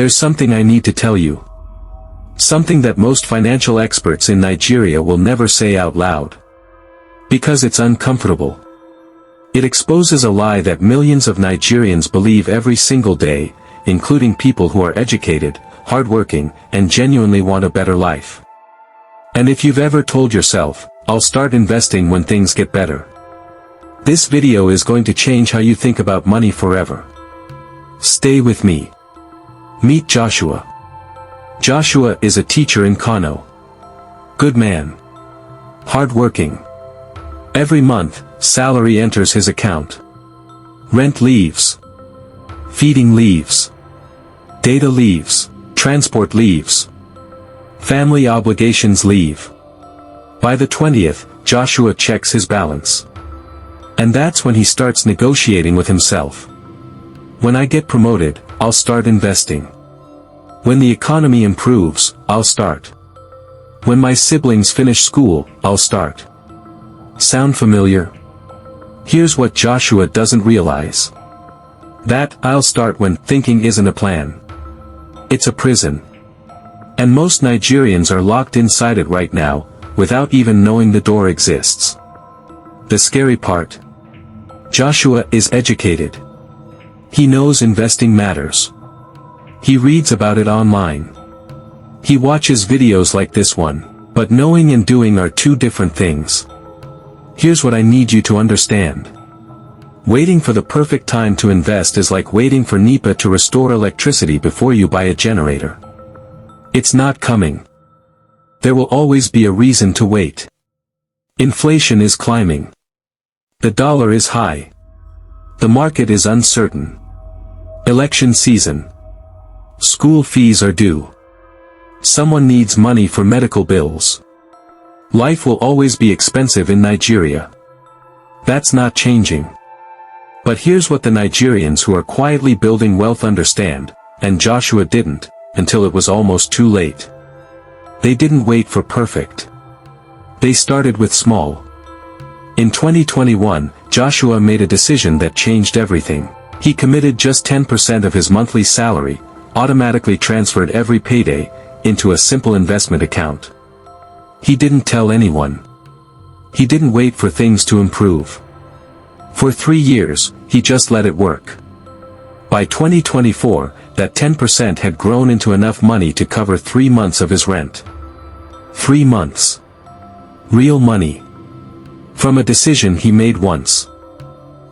There's something I need to tell you. Something that most financial experts in Nigeria will never say out loud. Because it's uncomfortable. It exposes a lie that millions of Nigerians believe every single day, including people who are educated, hardworking, and genuinely want a better life. And if you've ever told yourself, I'll start investing when things get better, this video is going to change how you think about money forever. Stay with me. Meet Joshua. Joshua is a teacher in Kano. Good man. Hardworking. Every month, salary enters his account. Rent leaves. Feeding leaves. Data leaves. Transport leaves. Family obligations leave. By the 20th, Joshua checks his balance. And that's when he starts negotiating with himself. When I get promoted, I'll start investing. When the economy improves, I'll start. When my siblings finish school, I'll start. Sound familiar? Here's what Joshua doesn't realize. That I'll start when thinking isn't a plan. It's a prison. And most Nigerians are locked inside it right now, without even knowing the door exists. The scary part? Joshua is educated. He knows investing matters. He reads about it online. He watches videos like this one, but knowing and doing are two different things. Here's what I need you to understand. Waiting for the perfect time to invest is like waiting for NEPA to restore electricity before you buy a generator. It's not coming. There will always be a reason to wait. Inflation is climbing. The dollar is high. The market is uncertain. Election season. School fees are due. Someone needs money for medical bills. Life will always be expensive in Nigeria. That's not changing. But here's what the Nigerians who are quietly building wealth understand, and Joshua didn't, until it was almost too late. They didn't wait for perfect. They started with small. In 2021, Joshua made a decision that changed everything. He committed just 10% of his monthly salary, automatically transferred every payday, into a simple investment account. He didn't tell anyone. He didn't wait for things to improve. For 3 years, he just let it work. By 2024, that 10% had grown into enough money to cover 3 months of his rent. 3 months. Real money. From a decision he made once.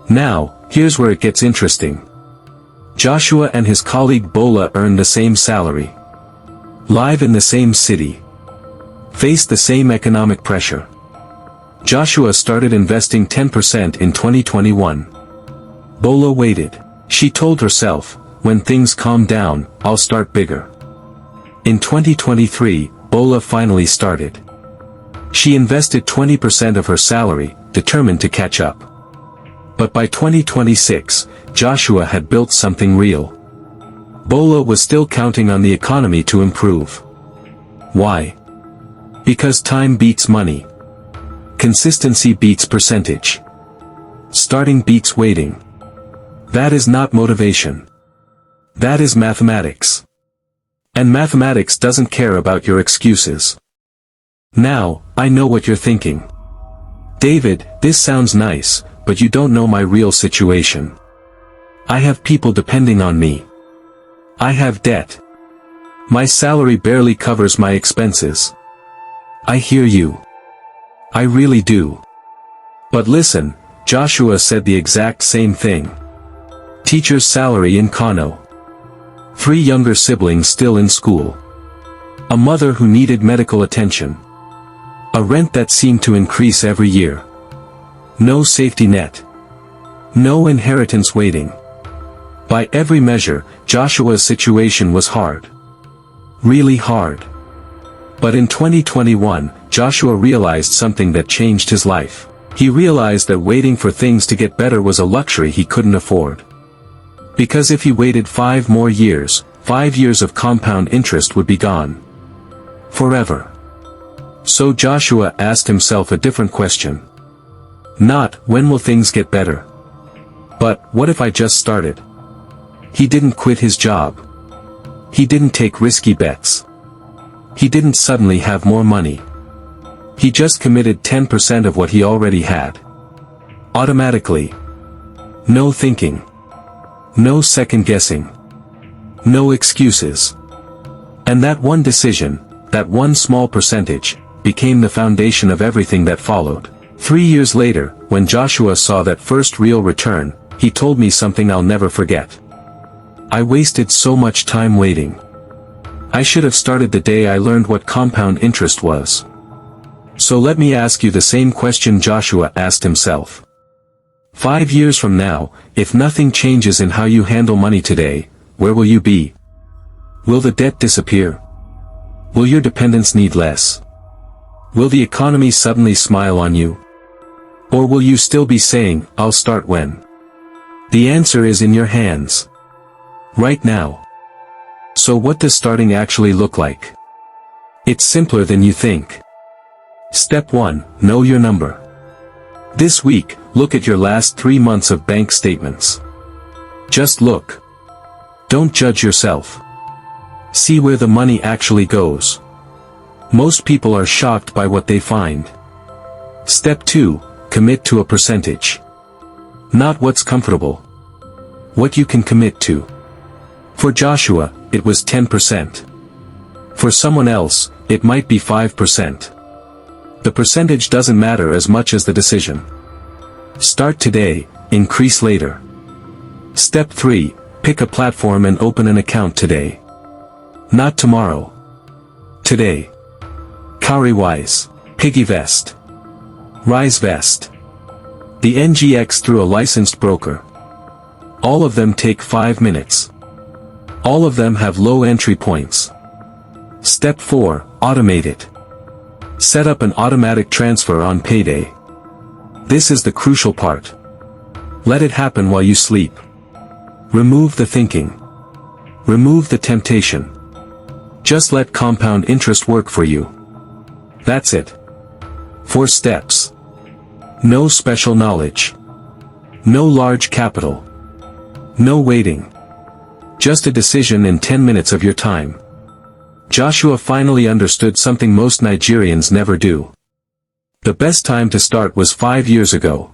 Now, here's where it gets interesting. Joshua and his colleague Bola earned the same salary. Live in the same city. Faced the same economic pressure. Joshua started investing 10% in 2021. Bola waited. She told herself, when things calm down, I'll start bigger. In 2023, Bola finally started. She invested 20% of her salary, determined to catch up. But by 2026, Joshua had built something real. Bola was still counting on the economy to improve. Why? Because time beats money. Consistency beats percentage. Starting beats waiting. That is not motivation. That is mathematics. And mathematics doesn't care about your excuses. Now, I know what you're thinking. David, this sounds nice, but you don't know my real situation. I have people depending on me. I have debt. My salary barely covers my expenses. I hear you. I really do. But listen, Joshua said the exact same thing. Teacher's salary in Kano. 3 younger siblings still in school. A mother who needed medical attention. A rent that seemed to increase every year. No safety net. No inheritance waiting. By every measure, Joshua's situation was hard. Really hard. But in 2021, Joshua realized something that changed his life. He realized that waiting for things to get better was a luxury he couldn't afford. Because if he waited 5 more years, 5 years of compound interest would be gone. Forever. So Joshua asked himself a different question. Not, when will things get better? But, what if I just started? He didn't quit his job. He didn't take risky bets. He didn't suddenly have more money. He just committed 10% of what he already had. Automatically. No thinking. No second guessing. No excuses. And that one decision, that one small percentage, became the foundation of everything that followed. 3 years later, when Joshua saw that first real return, he told me something I'll never forget. I wasted so much time waiting. I should have started the day I learned what compound interest was. So let me ask you the same question Joshua asked himself. 5 years from now, if nothing changes in how you handle money today, where will you be? Will the debt disappear? Will your dependents need less? Will the economy suddenly smile on you? Or will you still be saying, I'll start when? The answer is in your hands. Right now. So what does starting actually look like? It's simpler than you think. Step 1, know your number. This week, look at your last 3 months of bank statements. Just look. Don't judge yourself. See where the money actually goes. Most people are shocked by what they find. Step 2, commit to a percentage. Not what's comfortable. What you can commit to. For Joshua, it was 10%. For someone else, it might be 5%. The percentage doesn't matter as much as the decision. Start today, increase later. Step 3, pick a platform and open an account today. Not tomorrow. Today. Cowrywise, PiggyVest, Risevest. The NGX through a licensed broker. All of them take 5 minutes. All of them have low entry points. Step 4, automate it. Set up an automatic transfer on payday. This is the crucial part. Let it happen while you sleep. Remove the thinking. Remove the temptation. Just let compound interest work for you. That's it. 4 steps. No special knowledge. No large capital. No waiting. Just a decision in 10 minutes of your time. Joshua finally understood something most Nigerians never do. The best time to start was 5 years ago.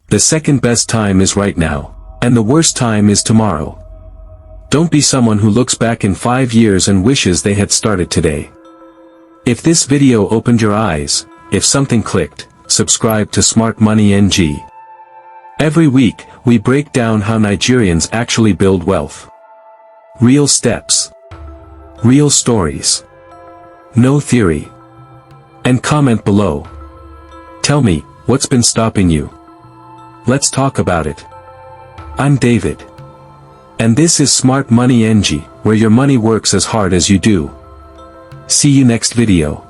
The second best time is right now. And the worst time is tomorrow. Don't be someone who looks back in 5 years and wishes they had started today. If this video opened your eyes, if something clicked, subscribe to Smart Money NG. Every week, we break down how Nigerians actually build wealth. Real steps. Real stories. No theory. And comment below. Tell me, what's been stopping you? Let's talk about it. I'm David. And this is Smart Money NG, where your money works as hard as you do. See you next video.